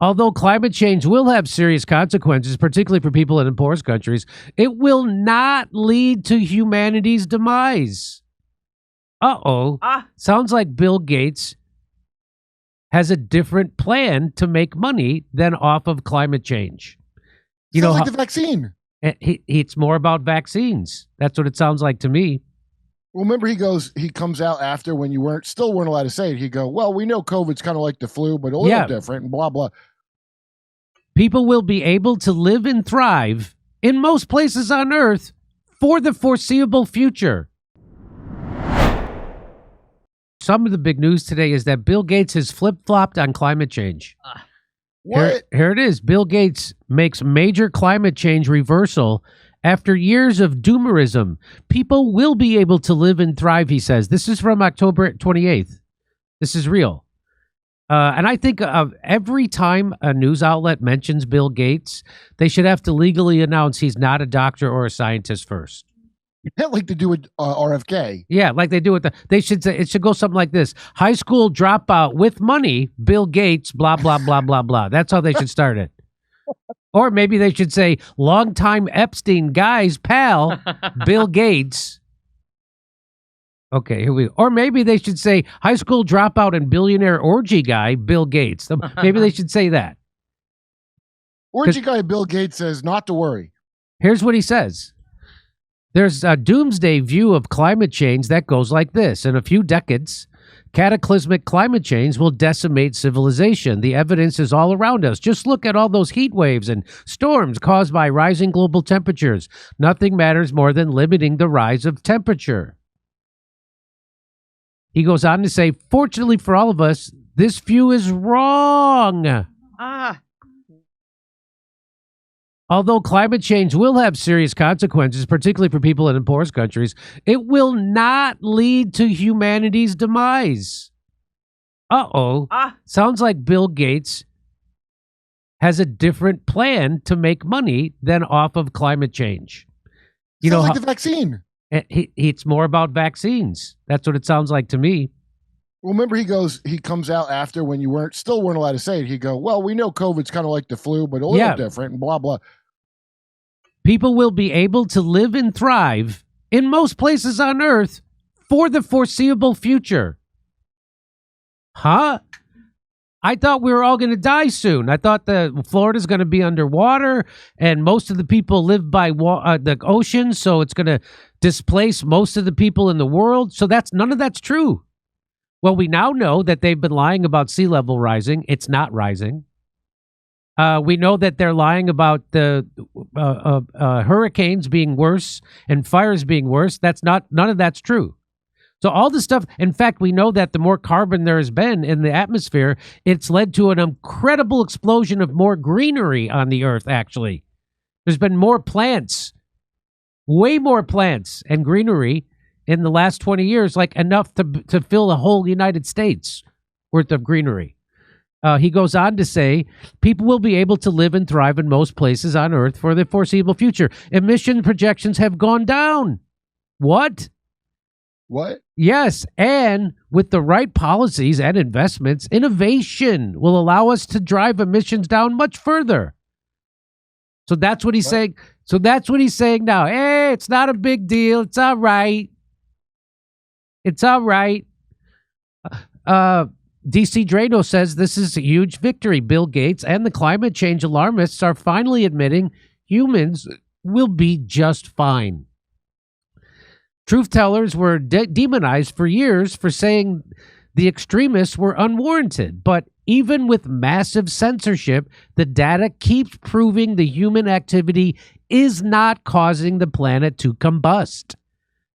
Although climate change will have serious consequences, particularly for people in poorest countries, it will not lead to humanity's demise. Sounds like Bill Gates has a different plan to make money than off of climate change. You know, like the vaccine. It's more about vaccines. That's what it sounds like to me. Well, remember, he comes out after when you weren't allowed to say it. He'd go, well, we know COVID's kind of like the flu, but a little different and blah, blah. People will be able to live and thrive in most places on Earth for the foreseeable future. Some of the big news today is that Bill Gates has flip-flopped on climate change. What? Here it is. Bill Gates makes major climate change reversal after years of doomerism. People will be able to live and thrive, he says. This is from October 28th. This is real. And I think every time a news outlet mentions Bill Gates, they should have to legally announce he's not a doctor or a scientist first. Like they do with RFK. Yeah, like they do with they should say, it should go something like this: high school dropout with money, Bill Gates, blah, blah, blah, blah, blah. That's how they should start it. Or maybe they should say longtime Epstein guy's pal, Bill Gates. Okay, here we go. Or maybe they should say high school dropout and billionaire orgy guy, Bill Gates. Maybe they should say that. Orgy guy Bill Gates says not to worry. Here's what he says. There's a doomsday view of climate change that goes like this. In a few decades, cataclysmic climate change will decimate civilization. The evidence is all around us. Just look at all those heat waves and storms caused by rising global temperatures. Nothing matters more than limiting the rise of temperature. He goes on to say, fortunately for all of us, this view is wrong. Although climate change will have serious consequences, particularly for people in poorest countries, it will not lead to humanity's demise. Sounds like Bill Gates has a different plan to make money than off of climate change. You know, like the vaccine. It's more about vaccines. That's what it sounds like to me. Well, remember, he comes out after when you weren't allowed to say it. He'd go, well, we know COVID's kind of like the flu, but a little different and blah, blah. People will be able to live and thrive in most places on Earth for the foreseeable future. Huh? I thought we were all going to die soon. I thought Florida's going to be underwater and most of the people live by the ocean, so it's going to displace most of the people in the world. So none of that's true. Well, we now know that they've been lying about sea level rising. It's not rising. We know that they're lying about the hurricanes being worse and fires being worse. None of that's true. So all this stuff, in fact, we know that the more carbon there has been in the atmosphere, it's led to an incredible explosion of more greenery on the earth, actually. There's been more plants, way more plants and greenery in the last 20 years, like enough to fill the whole United States worth of greenery. He goes on to say, people will be able to live and thrive in most places on Earth for the foreseeable future. Emission projections have gone down. What? Yes, and with the right policies and investments, innovation will allow us to drive emissions down much further. So that's what he's saying. So that's what he's saying now. Hey, it's not a big deal. It's all right. It's all right. DC Drano says this is a huge victory. Bill Gates and the climate change alarmists are finally admitting humans will be just fine. Truth tellers were demonized for years for saying the extremists were unwarranted. But even with massive censorship, the data keeps proving the human activity is not causing the planet to combust.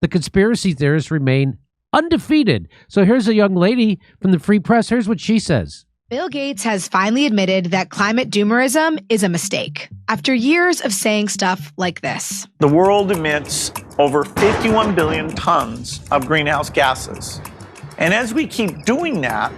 The conspiracy theorists remain undefeated. So here's a young lady from the Free Press. Here's what she says. Bill Gates has finally admitted that climate doomerism is a mistake after years of saying stuff like this. The world emits over 51 billion tons of greenhouse gases. And as we keep doing that,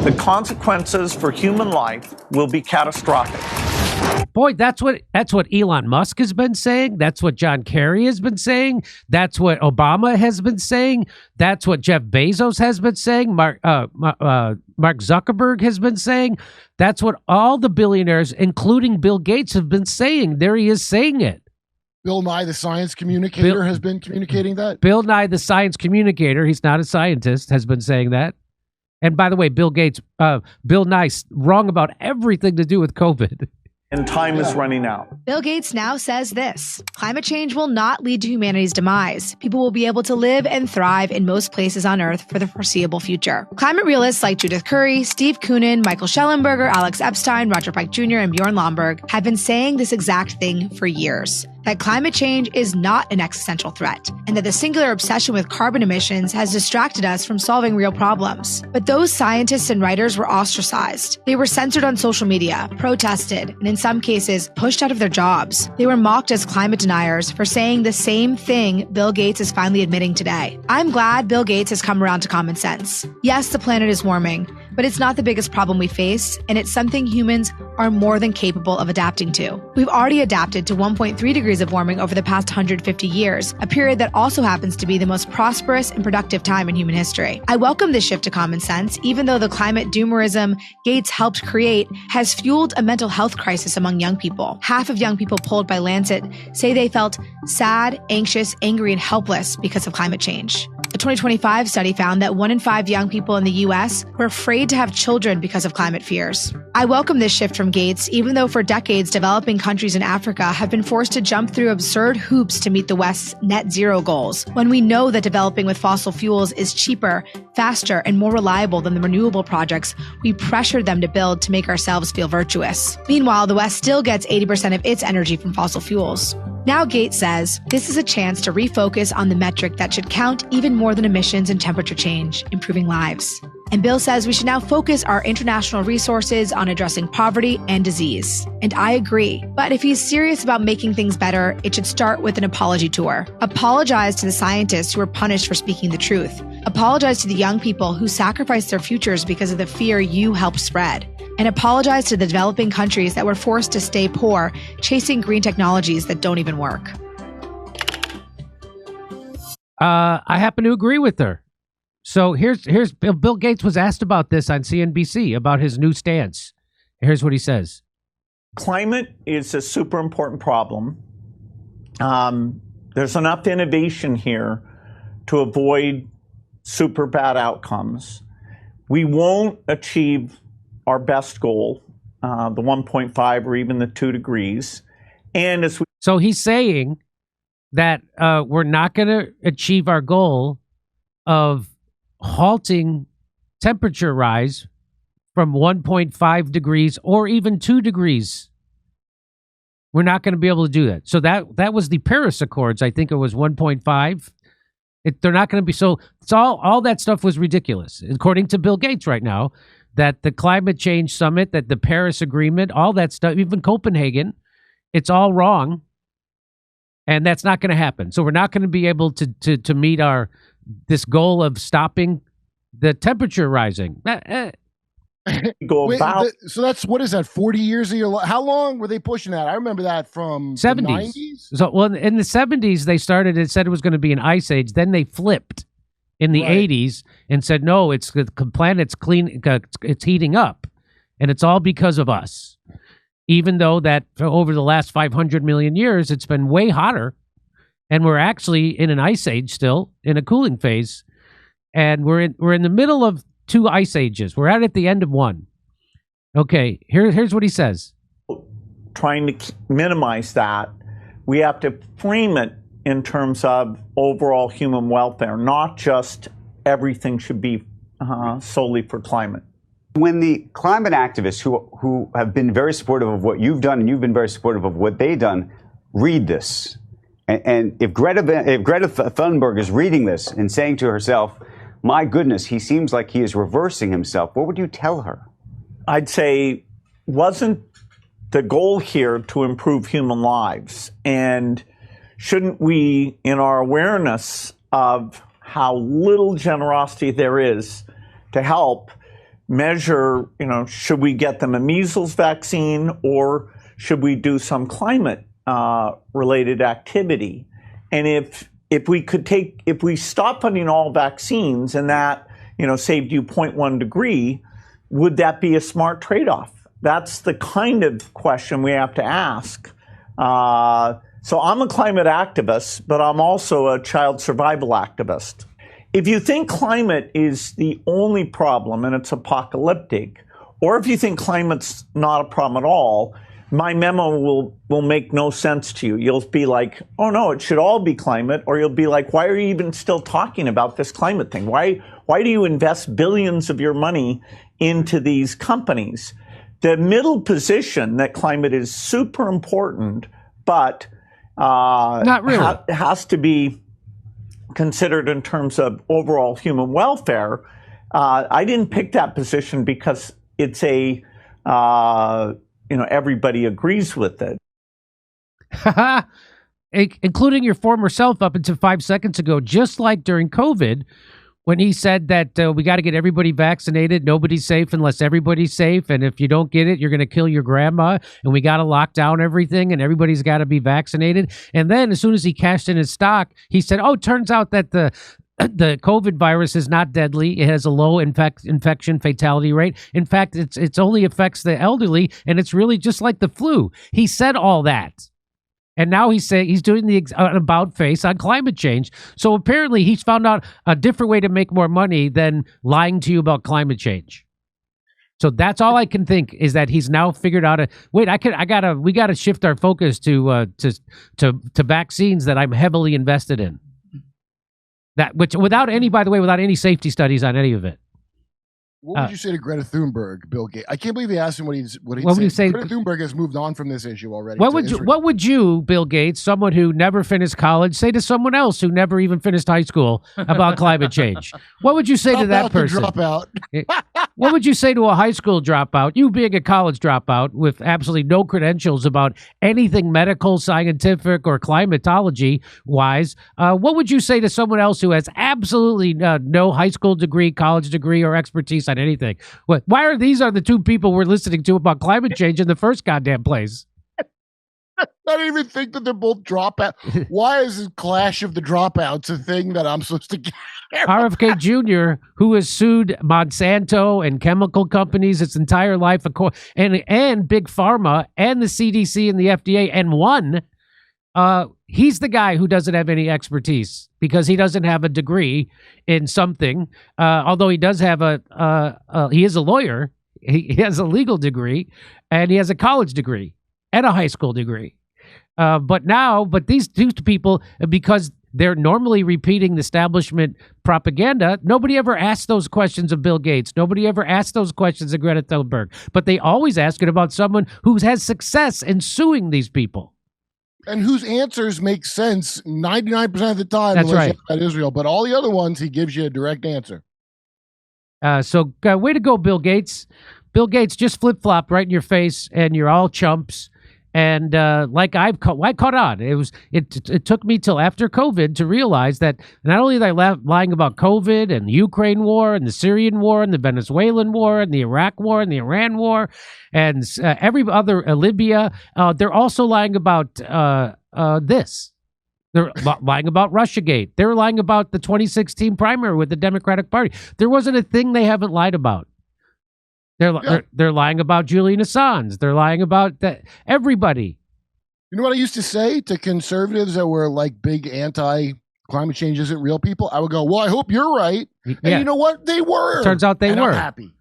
the consequences for human life will be catastrophic. Boy, that's what Elon Musk has been saying. That's what John Kerry has been saying. That's what Obama has been saying. That's what Jeff Bezos has been saying. Mark Zuckerberg has been saying. That's what all the billionaires, including Bill Gates, have been saying. There he is saying it. Bill Nye, the science communicator, has been communicating that. Bill Nye, the science communicator, he's not a scientist, has been saying that. And by the way, Bill Nye's wrong about everything to do with COVID. And time is running out. Bill Gates now says this: climate change will not lead to humanity's demise. People will be able to live and thrive in most places on Earth for the foreseeable future. Climate realists like Judith Curry, Steve Koonin, Michael Schellenberger, Alex Epstein, Roger Pike Jr., and Bjorn Lomborg have been saying this exact thing for years. That climate change is not an existential threat, and that the singular obsession with carbon emissions has distracted us from solving real problems. But those scientists and writers were ostracized. They were censored on social media, protested, and in some cases, pushed out of their jobs. They were mocked as climate deniers for saying the same thing Bill Gates is finally admitting today. I'm glad Bill Gates has come around to common sense. Yes, the planet is warming, but it's not the biggest problem we face, and it's something humans are more than capable of adapting to. We've already adapted to 1.3 degrees of warming over the past 150 years, a period that also happens to be the most prosperous and productive time in human history. I welcome this shift to common sense, even though the climate doomerism Gates helped create has fueled a mental health crisis among young people. Half of young people polled by Lancet say they felt sad, anxious, angry, and helpless because of climate change. A 2025 study found that 1 in 5 young people in the U.S. were afraid to have children because of climate fears. I welcome this shift from Gates, even though for decades developing countries in Africa have been forced to jump through absurd hoops to meet the West's net zero goals, when we know that developing with fossil fuels is cheaper, faster, and more reliable than the renewable projects we pressured them to build to make ourselves feel virtuous. Meanwhile, the West still gets 80% of its energy from fossil fuels. Now Gates says this is a chance to refocus on the metric that should count even more than emissions and temperature change, improving lives. And Bill says we should now focus our international resources on addressing poverty and disease. And I agree. But if he's serious about making things better, it should start with an apology tour. Apologize to the scientists who were punished for speaking the truth. Apologize to the young people who sacrificed their futures because of the fear you helped spread. And apologize to the developing countries that were forced to stay poor, chasing green technologies that don't even work. I happen to agree with her. So here's Bill Gates was asked about this on CNBC, about his new stance. Here's what he says. Climate is a super important problem. There's enough innovation here to avoid super bad outcomes. We won't achieve our best goal, the 1.5 or even the 2 degrees. And as so he's saying that we're not going to achieve our goal of halting temperature rise from 1.5 degrees or even 2 degrees. We're not going to be able to do that. So that was the Paris Accords. I think it was 1.5. They're not going to be. So it's all that stuff was ridiculous, according to Bill Gates right now, that the climate change summit, that the Paris Agreement, all that stuff, even Copenhagen, it's all wrong. And that's not going to happen. So we're not going to be able to meet this goal of stopping the temperature rising. So that's, what is that, 40 years of your life? How long were they pushing that? I remember that from 70s. The 90s. So, well, in the 70s, they started, it said it was going to be an ice age. Then they flipped in the 80s and said, no, it's the planet's clean, it's heating up. And it's all because of us. Even though that for over the last 500 million years, it's been way hotter. And we're actually in an ice age still, in a cooling phase. And we're in the middle of 2 ice ages. We're at the end of one. Okay, here's what he says. Trying to minimize that, we have to frame it in terms of overall human welfare, not just everything should be solely for climate. When the climate activists who have been very supportive of what you've done and you've been very supportive of what they've done read this, and if Greta Thunberg is reading this and saying to herself, my goodness, he seems like he is reversing himself, what would you tell her? I'd say, wasn't the goal here to improve human lives? And shouldn't we, in our awareness of how little generosity there is to help, measure, should we get them a measles vaccine, or should we do some climate related activity? And if we stop funding all vaccines and that, saved you 0.1 degree, would that be a smart trade-off? That's the kind of question we have to ask. So I'm a climate activist, but I'm also a child survival activist. If you think climate is the only problem and it's apocalyptic, or if you think climate's not a problem at all, my memo will make no sense to you. You'll be like, oh no, it should all be climate. Or you'll be like, why are you even still talking about this climate thing? Why do you invest billions of your money into these companies? The middle position that climate is super important, but not really. Has to be considered in terms of overall human welfare. I didn't pick that position because it's everybody agrees with it. Including your former self up until 5 seconds ago, just like during COVID, when he said that we got to get everybody vaccinated, nobody's safe unless everybody's safe, and if you don't get it, you're going to kill your grandma, and we got to lock down everything, and everybody's got to be vaccinated. And then as soon as he cashed in his stock, he said, oh, turns out that the COVID virus is not deadly. It has a low infection fatality rate. In fact, it's only affects the elderly, and it's really just like the flu. He said all that. And now he's doing the about face on climate change. So apparently he's found out a different way to make more money than lying to you about climate change. So that's all I can think is that he's now figured out we got to shift our focus to vaccines that I'm heavily invested in. Which without any safety studies on any of it. What would you say to Greta Thunberg, Bill Gates? I can't believe he asked him what would he say. Greta Thunberg has moved on from this issue already. What would you, Bill Gates, someone who never finished college, say to someone else who never even finished high school about climate change? What would you say to that person? Drop out. What would you say to a high school dropout? You being a college dropout with absolutely no credentials about anything medical, scientific, or climatology wise. What would you say to someone else who has absolutely no high school degree, college degree, or expertise on anything? Why are these the two people we're listening to about climate change in the first goddamn place? I don't even think that they're both dropouts. Why is this clash of the dropouts a thing that I'm supposed to get? RFK Jr., who has sued Monsanto and chemical companies its entire life, and Big Pharma and the CDC and the FDA, and won. He's the guy who doesn't have any expertise because he doesn't have a degree in something. Although he does have he is a lawyer. He has a legal degree, and he has a college degree and a high school degree. But these two people, because they're normally repeating the establishment propaganda, nobody ever asked those questions of Bill Gates. Nobody ever asked those questions of Greta Thunberg. But they always ask it about someone who has success in suing these people. And whose answers make sense 99% of the time. That's right. About Israel, but all the other ones, he gives you a direct answer. So way to go, Bill Gates. Bill Gates just flip-flopped right in your face, and you're all chumps. And I caught on. It took me till after COVID to realize that not only are they lying about COVID and the Ukraine war and the Syrian war and the Venezuelan war and the Iraq war and the Iran war and every other Libya, they're also lying about this. They're lying about Russiagate. They're lying about the 2016 primary with the Democratic Party. There wasn't a thing they haven't lied about. They're lying about Julian Assange. They're lying about everybody. You know what I used to say to conservatives that were like big anti-climate change isn't real people? I would go, well, I hope you're right. And you know what? They were. Turns out they were. I'm happy.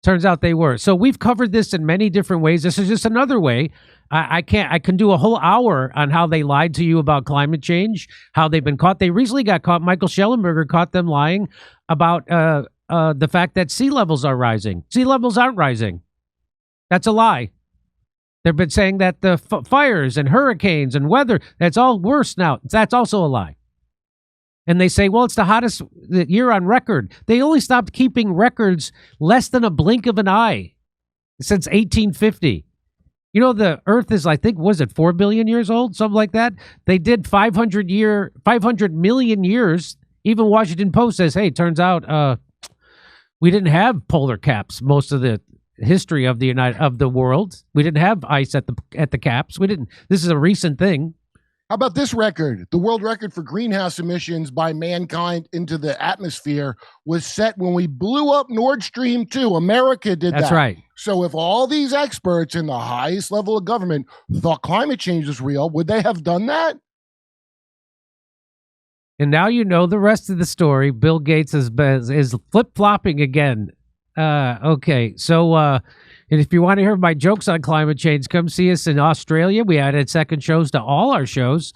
Turns out they were. So we've covered this in many different ways. This is just another way. I can do a whole hour on how they lied to you about climate change, how they've been caught. They recently got caught. Michael Schellenberger caught them lying about the fact that sea levels are rising. Sea levels aren't rising. That's a lie. They've been saying that the fires and hurricanes and weather, that's all worse now. That's also a lie. And they say, well, it's the hottest year on record. They only stopped keeping records less than a blink of an eye since 1850. You know, the Earth is, I think, was it 4 billion years old? Something like that. They did 500 million years. Even Washington Post says, hey, turns out we didn't have polar caps most of the history of the world. We didn't have ice at the caps. We didn't. This is a recent thing. How about this record? The world record for greenhouse emissions by mankind into the atmosphere was set when we blew up Nord Stream 2. America did that. That's right. So if all these experts in the highest level of government thought climate change was real, would they have done that? And now you know the rest of the story. Bill Gates is flip-flopping again. Okay, so and if you want to hear my jokes on climate change, come see us in Australia. We added second shows to all our shows,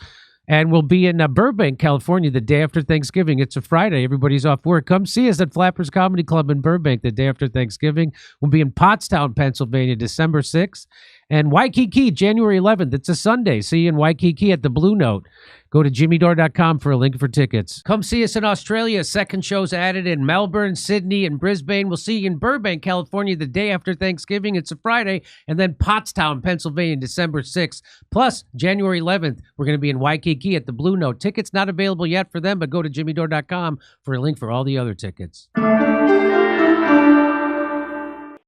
and we'll be in Burbank, California, the day after Thanksgiving. It's a Friday. Everybody's off work. Come see us at Flappers Comedy Club in Burbank the day after Thanksgiving. We'll be in Pottstown, Pennsylvania, December 6th, and Waikiki, January 11th. It's a Sunday. See you in Waikiki at the Blue Note. Go to jimmydore.com for a link for tickets. Come see us in Australia. Second show's added in Melbourne, Sydney, and Brisbane. We'll see you in Burbank, California, the day after Thanksgiving. It's a Friday. And then Pottstown, Pennsylvania, December 6th. Plus, January 11th, we're going to be in Waikiki at the Blue Note. Tickets not available yet for them, but go to jimmydore.com for a link for all the other tickets.